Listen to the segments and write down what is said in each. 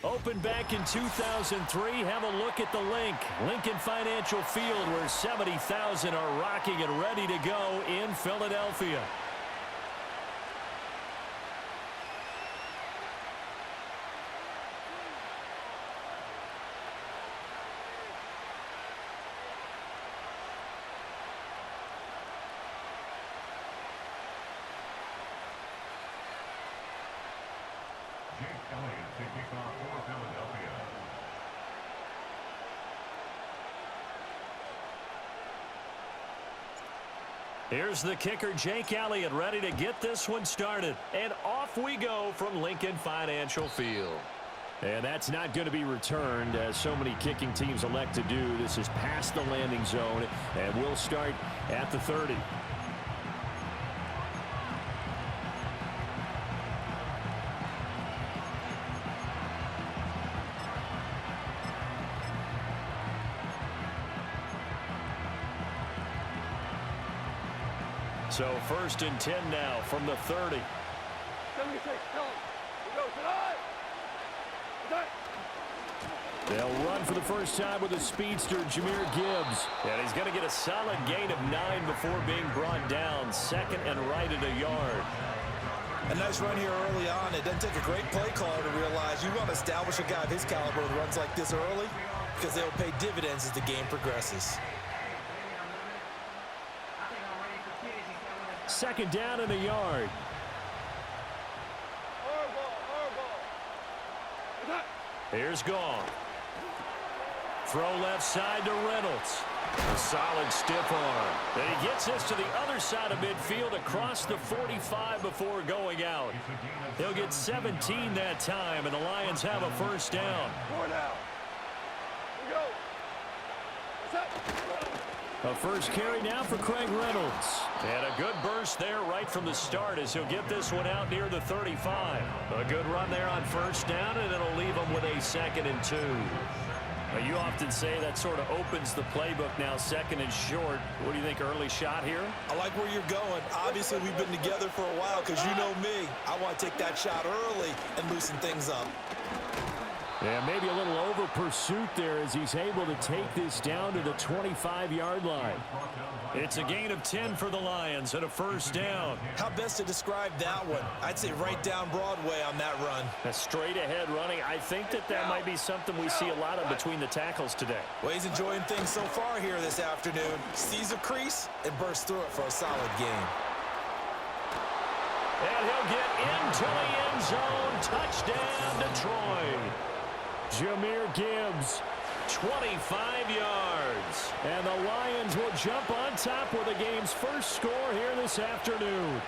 Opened back in 2003, have a look at the link. Lincoln Financial Field, where 70,000 are rocking and ready to go in Philadelphia. Here's the kicker, Jake Elliott, ready to get this one started. And off we go from Lincoln Financial Field. And that's not going to be returned, as so many kicking teams elect to do. This is past the landing zone, and we'll start at the 30. So 1st and 10 now from the 30. 76, tell him. We go tonight. They'll run for the first time with a speedster, Jahmyr Gibbs. And he's going to get a solid gain of 9 before being brought down. 2nd and right at a yard. A nice run here early on. It doesn't take a great play caller to realize you want to establish a guy of his caliber that runs like this early, because they'll pay dividends as the game progresses. 2nd down and a yard. Here's Gong. Throw left side to Reynolds. A solid stiff arm. And he gets this to the other side of midfield across the 45 before going out. He'll get 17 that time, and the Lions have a first down. 4 now. We go. A first carry now for Craig Reynolds. And a good burst there right from the start as he'll get this one out near the 35. A good run there on first down, and it'll leave him with a 2nd and 2. You often say that sort of opens the playbook now, 2nd and short. What do you think, early shot here? I like where you're going. Obviously, we've been together for a while, because you know me. I want to take that shot early and loosen things up. Yeah, maybe a little over pursuit there as he's able to take this down to the 25-yard line. It's a gain of 10 for the Lions and a first down. How best to describe that one? I'd say right down Broadway on that run. A straight ahead running. I think that might be something we see a lot of between the tackles today. Well, he's enjoying things so far here this afternoon. Sees a crease and bursts through it for a solid gain. And he'll get into the end zone. Touchdown, Detroit. Jahmyr Gibbs, 25 yards. And the Lions will jump on top with the game's first score here this afternoon.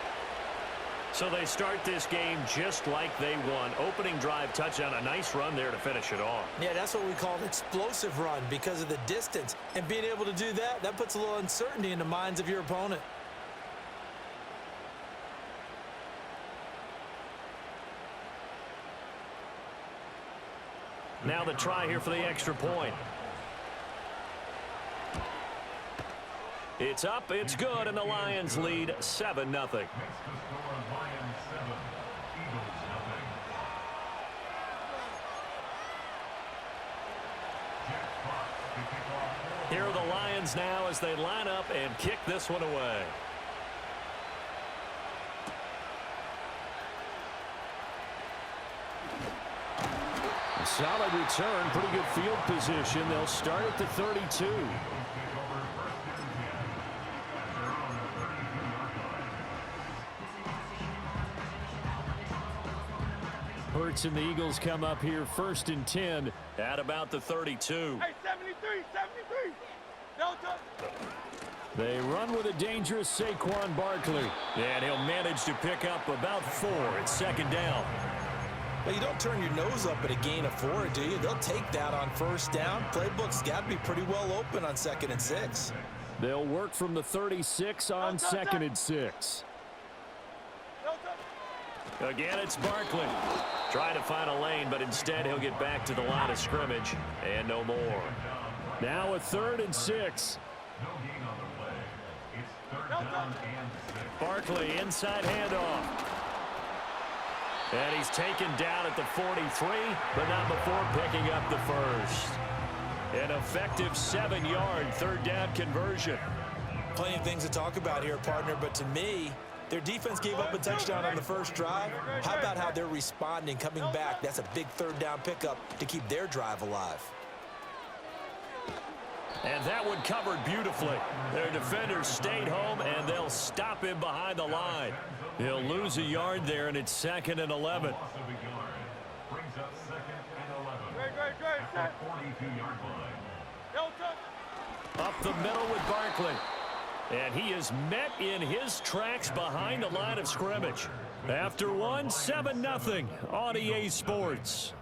So they start this game just like they won. Opening drive touchdown, a nice run there to finish it off. Yeah, that's what we call an explosive run because of the distance. And being able to do that, that puts a little uncertainty in the minds of your opponent. Now the try here for the extra point. It's up, it's good, and the Lions lead 7-0. Here are the Lions now as they line up and kick this one away. Solid return, pretty good field position. They'll start at the 32. Hurts and the Eagles come up here 1st and 10 at about the 32. Hey, 73. Delta. They run with a dangerous Saquon Barkley. And he'll manage to pick up about 4 at 2nd down. Well, you don't turn your nose up at a gain of 4, do you? They'll take that on first down. Playbook's got to be pretty well open on 2nd and 6. They'll work from the 36 on 2nd and 6. Again, it's Barkley. Trying to find a lane, but instead he'll get back to the line of scrimmage and no more. Now a 3rd and 6. Barkley inside handoff. And he's taken down at the 47. 33, but not before picking up the first. An effective 7-yard third down conversion. Plenty of things to talk about here, partner, but to me, their defense gave up a touchdown on the first drive. How about how they're responding, coming back? That's a big third down pickup to keep their drive alive. And that one covered beautifully. Their defenders stayed home, and they'll stop him behind the line. He'll lose a yard there, and it's 2nd and 11. Up the middle with Barkley. And he is met in his tracks behind the line of scrimmage. After one, 7-0 on EA Sports.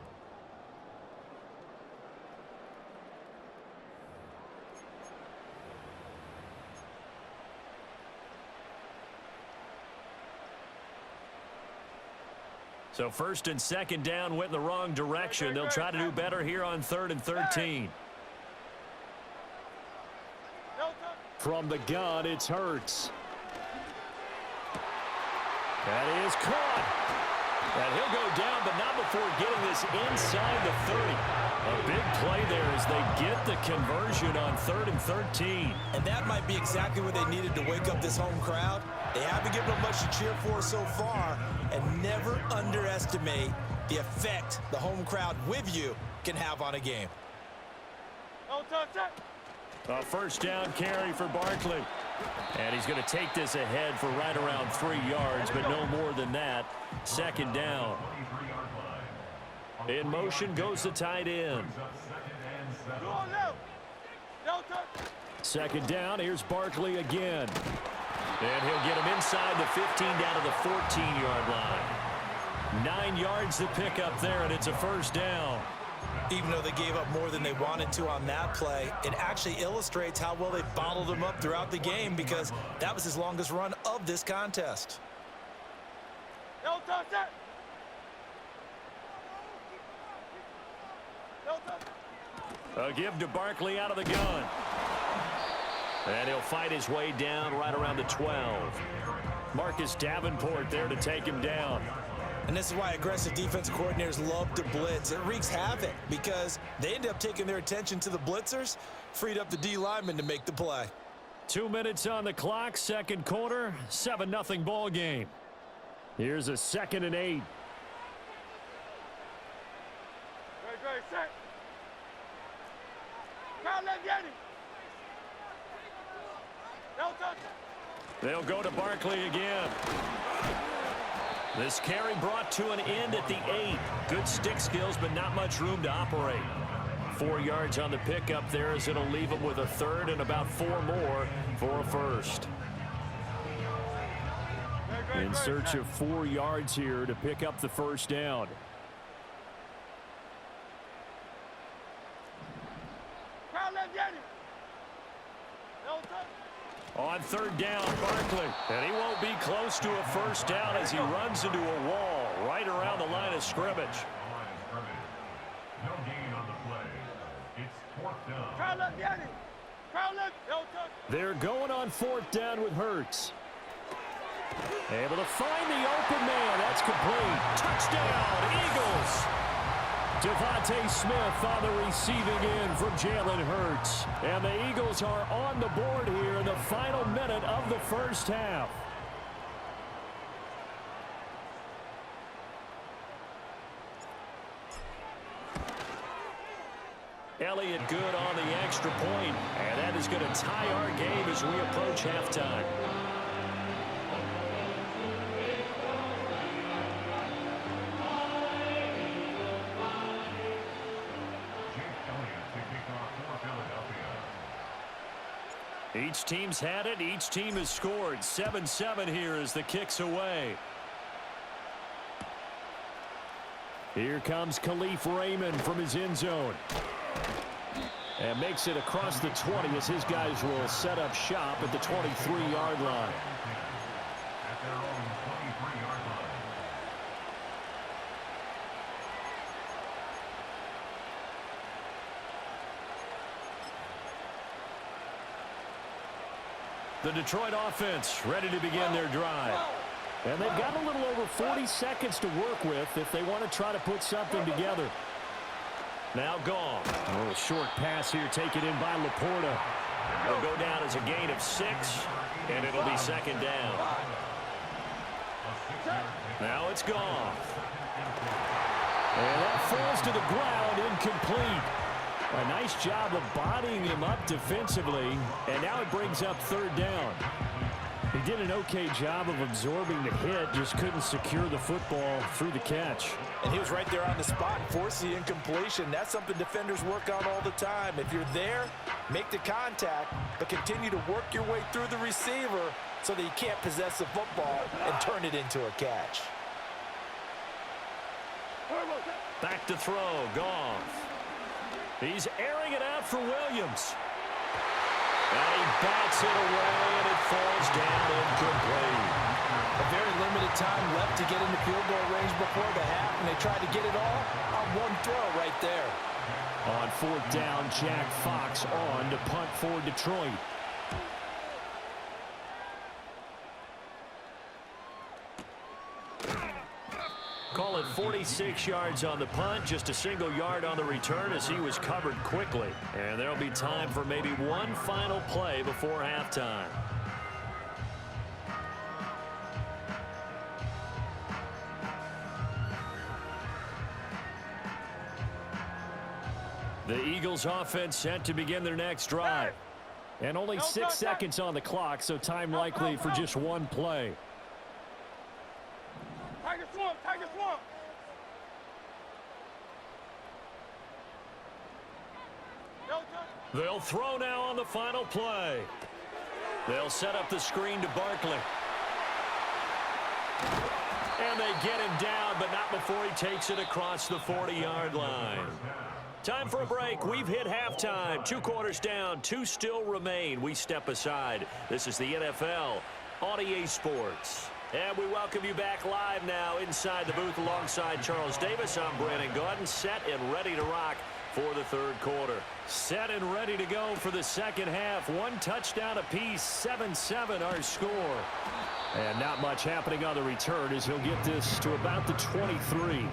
So 1st and 2nd down went in the wrong direction. They'll try to do better here on 3rd and 13. From the gun, it's Hurts. That is caught. And he'll go down, but not before getting this inside the 30. A big play there as they get the conversion on 3rd and 13. And that might be exactly what they needed to wake up this home crowd. They haven't given them much to cheer for so far, and never underestimate the effect the home crowd with you can have on a game. A first down carry for Barkley. And he's going to take this ahead for right around 3 yards, but no more than that. 2nd down. In motion goes the tight end. 2nd down, here's Barkley again. And he'll get him inside the 15 down to the 14-yard line. 9 yards to pick up there, and it's a first down. Even though they gave up more than they wanted to on that play, it actually illustrates how well they bottled them up throughout the game, because that was his longest run of this contest. A give to Barkley out of the gun. And he'll fight his way down right around the 12. Marcus Davenport there to take him down. And this is why aggressive defensive coordinators love to blitz. It wreaks havoc because they end up taking their attention to the blitzers, freed up the D lineman to make the play. 2 minutes on the clock, 2nd quarter, 7-0 ball game. Here's a 2nd and 8. They'll go to Barkley again. This carry brought to an end at the 8. Good stick skills, but not much room to operate. 4 yards on the pickup there as it'll leave him with a 3rd and about 4 more for a first. In search of 4 yards here to pick up the first down. On 3rd down, Barkley. And he won't be close to a first down as he runs into a wall right around the line of scrimmage. No gain on the play. It's 4th down. They're going on 4th down with Hurts. Able to find the open man. That's complete. Touchdown, Eagles. Devontae Smith on the receiving end from Jalen Hurts. And the Eagles are on the board here in the final minute of the first half. Elliott good on the extra point, and that is going to tie our game as we approach halftime. Each team's had it. Each team has scored. 7-7 here as the kick's away. Here comes Khalif Raymond from his end zone. And makes it across the 20 as his guys will set up shop at the 23-yard line. At their own 23-yard line. The Detroit offense ready to begin their drive. And they've got a little over 40 seconds to work with if they want to try to put something together. Now gone. A little short pass here taken in by Laporta. It'll go down as a gain of 6, and it'll be second down. Now it's gone. And that falls to the ground, incomplete. A nice job of bodying him up defensively, and now it brings up third down. He did an okay job of absorbing the hit, just couldn't secure the football through the catch. And he was right there on the spot and forced the incompletion. That's something defenders work on all the time. If you're there, make the contact, but continue to work your way through the receiver so that you can't possess the football and turn it into a catch. Back to throw, Goff. He's airing it out for Williams. And he bats it away, and it falls down incomplete. A very limited time left to get into field goal range before the half, and they tried to get it all on one throw right there. On fourth down, Jack Fox on to punt for Detroit. Call it 46 yards on the punt, just a single yard on the return as he was covered quickly. And there'll be time for maybe one final play before halftime. The Eagles offense set to begin their next drive. And only 6 seconds on the clock, so time likely for just one play. Tiger swamp, Tiger swamp. They'll throw now on the final play. They'll set up the screen to Barkley. And they get him down, but not before he takes it across the 40-yard line. Time for a break. We've hit halftime. 2 quarters down, 2 still remain. We step aside. This is the NFL on EA Sports. And we welcome you back live now inside the booth alongside Charles Davis. I'm Brandon Gaudin, set and ready to rock for the third quarter. Set and ready to go for the second half. 1 touchdown apiece, 7-7 our score. And not much happening on the return as he'll get this to about the 23.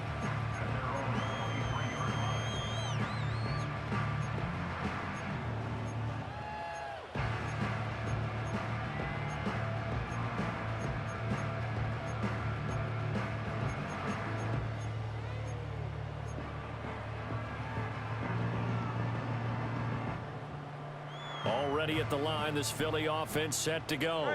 Already at the line, this Philly offense set to go.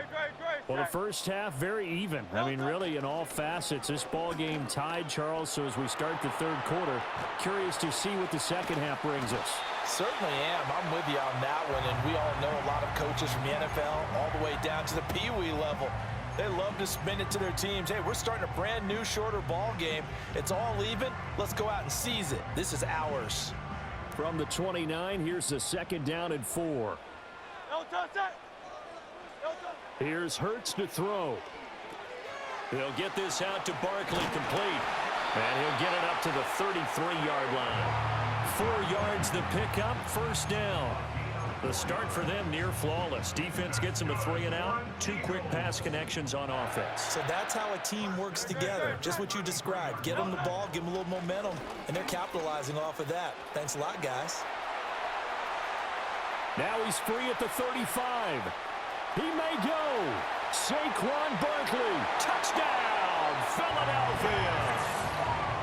Well, the first half, very even. I mean, really, in all facets, this ball game tied, Charles. So as we start the third quarter, curious to see what the second half brings us. Certainly am. I'm with you on that one. And we all know a lot of coaches from the NFL all the way down to the Pee Wee level. They love to spin it to their teams. Hey, we're starting a brand new, shorter ball game. It's all even. Let's go out and seize it. This is ours. From the 29, here's the second down and 4. Here's Hurts to throw. He'll get this out to Barkley complete. And he'll get it up to the 33-yard line. 4 yards the pickup, first down. The start for them near flawless. Defense gets them a 3 and out. 2 quick pass connections on offense. So that's how a team works together. Just what you described. Get them the ball, give them a little momentum, and they're capitalizing off of that. Thanks a lot, guys. Now he's free at the 35. He may go. Saquon Barkley. Touchdown, Philadelphia.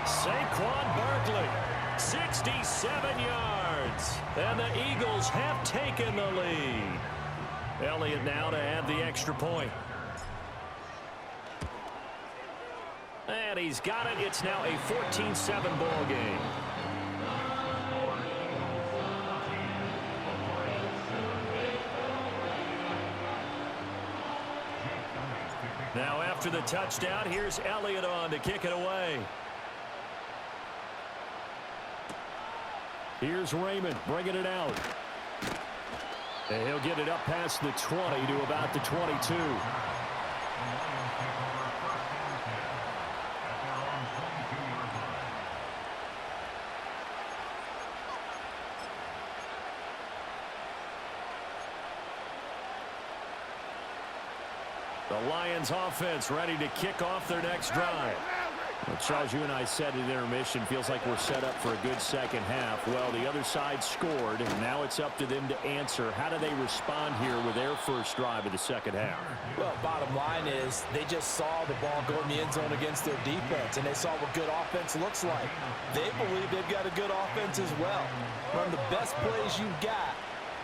Saquon Barkley, 67 yards. And the Eagles have taken the lead. Elliott now to add the extra point. And he's got it. It's now a 14-7 ball game. Now after the touchdown, here's Elliott on to kick it away. Here's Raymond bringing it out. And he'll get it up past the 20 to about the 22. The Lions offense ready to kick off their next drive. Well, Charles, you and I said at intermission, feels like we're set up for a good second half. Well, the other side scored, and now it's up to them to answer. How do they respond here with their first drive of the second half? Well, bottom line is they just saw the ball go in the end zone against their defense, and they saw what good offense looks like. They believe they've got a good offense as well. Run the best plays you've got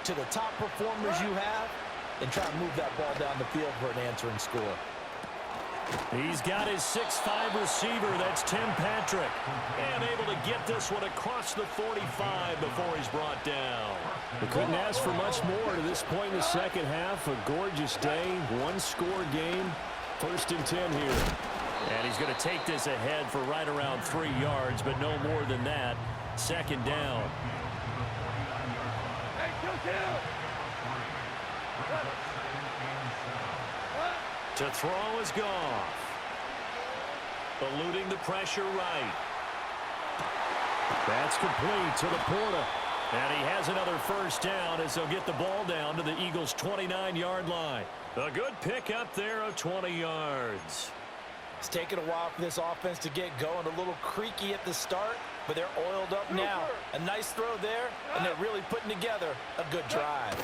to the top performers you have, and try to move that ball down the field for an answering score. He's got his 6'5" receiver. That's Tim Patrick. And able to get this one across the 45 before he's brought down. We couldn't ask for much more to this point in the second half. A gorgeous day, one-score game. 1st and 10 here. And he's going to take this ahead for right around 3 yards, but no more than that. 2nd down. To throw is Goff. Eluding the pressure right. That's complete to Laporta. And he has another 1st down as they'll get the ball down to the Eagles' 29-yard line. A good pickup there of 20 yards. It's taken a while for this offense to get going. A little creaky at the start, but they're oiled up now. A nice throw there, and they're really putting together a good drive.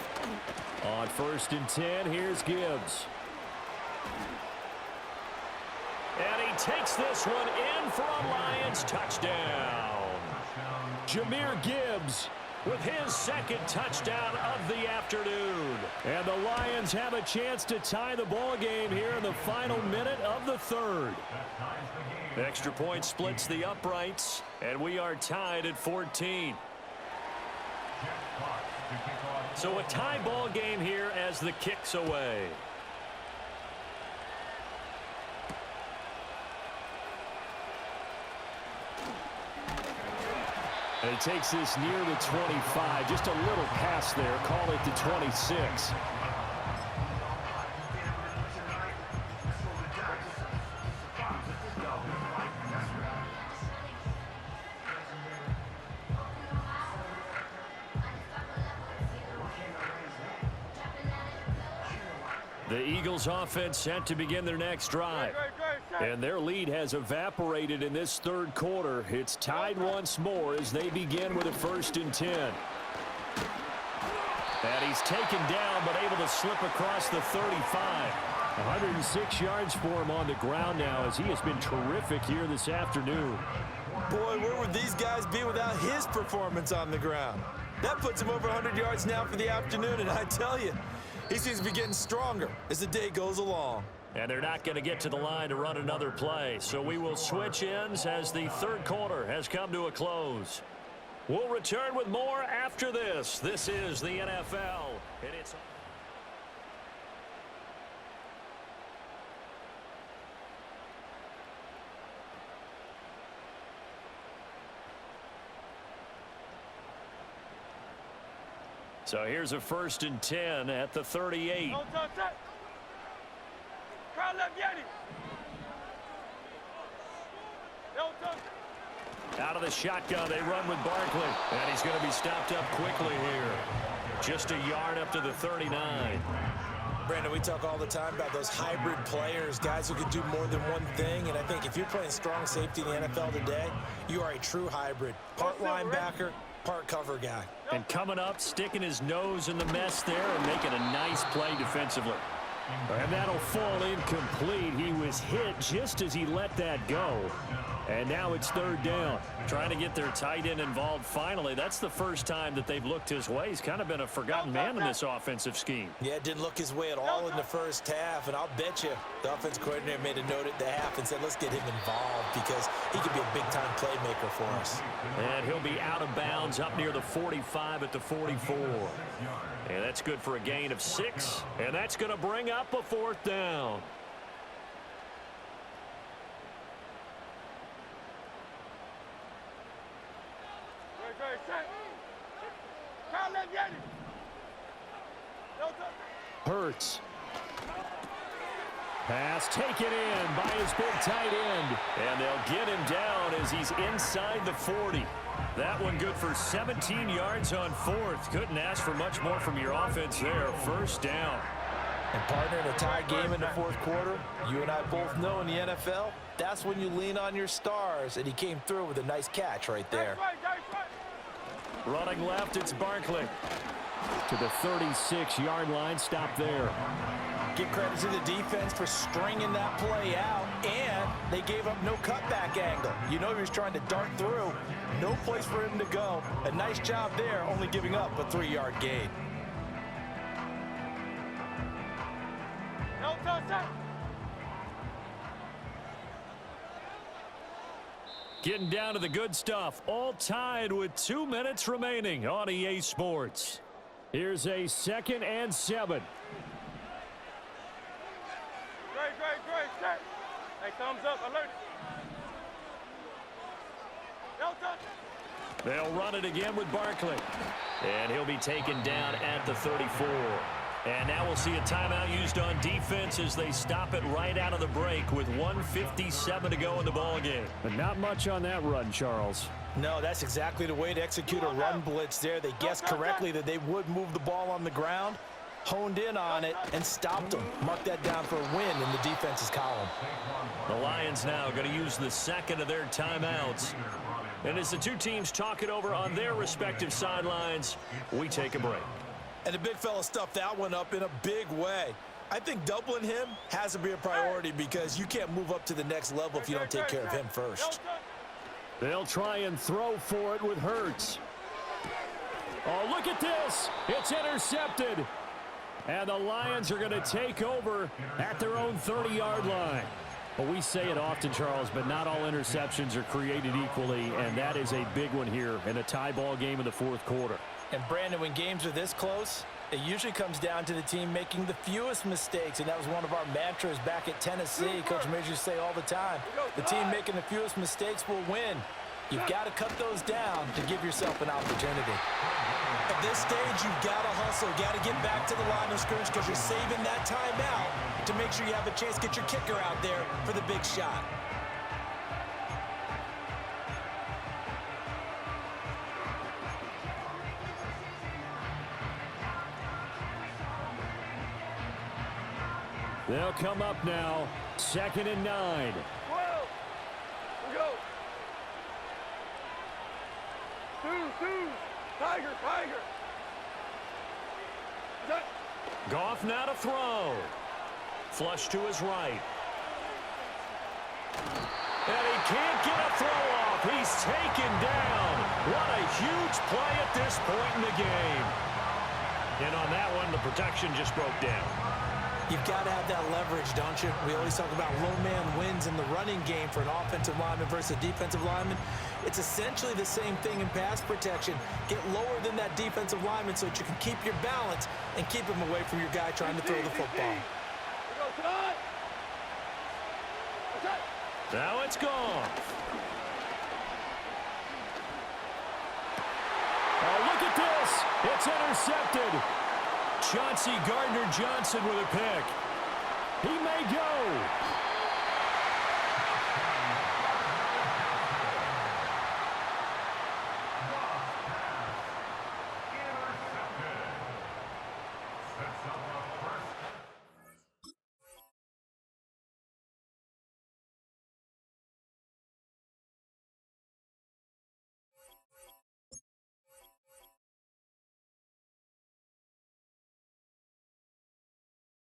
On 1st and 10, here's Gibbs. And he takes this one in for a Lions touchdown. Jahmyr Gibbs with his 2nd touchdown of the afternoon. And the Lions have a chance to tie the ball game here in the final minute of the 3rd. Extra point splits the uprights, and we are tied at 14. So a tie ball game here as the kick's away. And he takes this near the 25. Just a little pass there. Call it the 26. The Eagles offense set to begin their next drive. And their lead has evaporated in this 3rd quarter. It's tied once more as they begin with a 1st and 10. And he's taken down but able to slip across the 35. 106 yards for him on the ground now as he has been terrific here this afternoon. Boy, where would these guys be without his performance on the ground? That puts him over 100 yards now for the afternoon, and I tell you, he seems to be getting stronger as the day goes along. And they're not going to get to the line to run another play. So we will switch ends as the 3rd quarter has come to a close. We'll return with more after this. This is the NFL. And it's... So here's a 1st and 10 at the 38. Out of the shotgun, they run with Barkley. And he's going to be stopped up quickly here. Just a yard up to the 39. Brandon, we talk all the time about those hybrid players, guys who can do more than one thing. And I think if you're playing strong safety in the NFL today, you are a true hybrid. Part linebacker, part cover guy. And coming up, sticking his nose in the mess there and making a nice play defensively. And that'll fall incomplete. He was hit just as he let that go. And now it's 3rd down. Trying to get their tight end involved finally. That's the first time that they've looked his way. He's kind of been a forgotten man in this offensive scheme. Yeah, it didn't look his way at all in the 1st half. And I'll bet you the offense coordinator made a note at the half and said, let's get him involved because he could be a big-time playmaker for us. And he'll be out of bounds up near the 45 at the 44. And that's good for a gain of 6. And that's going to bring up a 4th down. Hurts. Pass taken in by his big tight end. And they'll get him down as he's inside the 40. That one good for 17 yards on 4th. Couldn't ask for much more from your offense there. 1st down. And partner, in a tie game in the fourth quarter, you and I both know in the NFL, that's when you lean on your stars, and he came through with a nice catch right there. Running left, it's Barkley. To the 36-yard line, stop there. Give credit to the defense for stringing that play out, and they gave up no cutback angle. You know he was trying to dart through. No place for him to go. A nice job there, only giving up a 3-yard gain. Getting down to the good stuff. All tied with 2 minutes remaining on EA Sports. Here's a 2nd and 7. Great, set. Hey, thumbs up, alert. They'll run it again with Barkley. And he'll be taken down at the 34. And now we'll see a timeout used on defense as they stop it right out of the break with 1:57 to go in the ballgame. But not much on that run, Charles. No, that's exactly the way to execute a run blitz there. They guessed correctly that they would move the ball on the ground, honed in on it, and stopped them. Mark that down for a win in the defense's column. The Lions now going to use the second of their timeouts. And as the two teams talk it over on their respective sidelines, we take a break. And the big fella stuffed that one up in a big way. I think doubling him has to be a priority because you can't move up to the next level if you don't take care of him first. They'll try and throw for it with Hurts. Oh, look at this. It's intercepted. And the Lions are going to take over at their own 30-yard line. Well, we say it often, Charles, but not all interceptions are created equally, and that is a big one here in a tie ball game in the fourth quarter. And, Brandon, when games are this close, it usually comes down to the team making the fewest mistakes, and that was one of our mantras back at Tennessee. Coach Majors used to say all the time, the team making the fewest mistakes will win. You've got to cut those down to give yourself an opportunity. At this stage, you've got to hustle, got to get back to the line of scrimmage because you're saving that timeout to make sure you have a chance to get your kicker out there for the big shot. They'll come up now, 2nd and 9. 12. We go. 2. Tiger. Set. Goff now to throw. Flush to his right. And he can't get a throw off. He's taken down. What a huge play at this point in the game. And on that one, the protection just broke down. You've got to have that leverage, don't you? We always talk about low man wins in the running game for an offensive lineman versus a defensive lineman. It's essentially the same thing in pass protection. Get lower than that defensive lineman so that you can keep your balance and keep him away from your guy trying to throw the football. Now it's gone. Oh, look at this. It's intercepted. Chauncey Gardner-Johnson with a pick. He may go.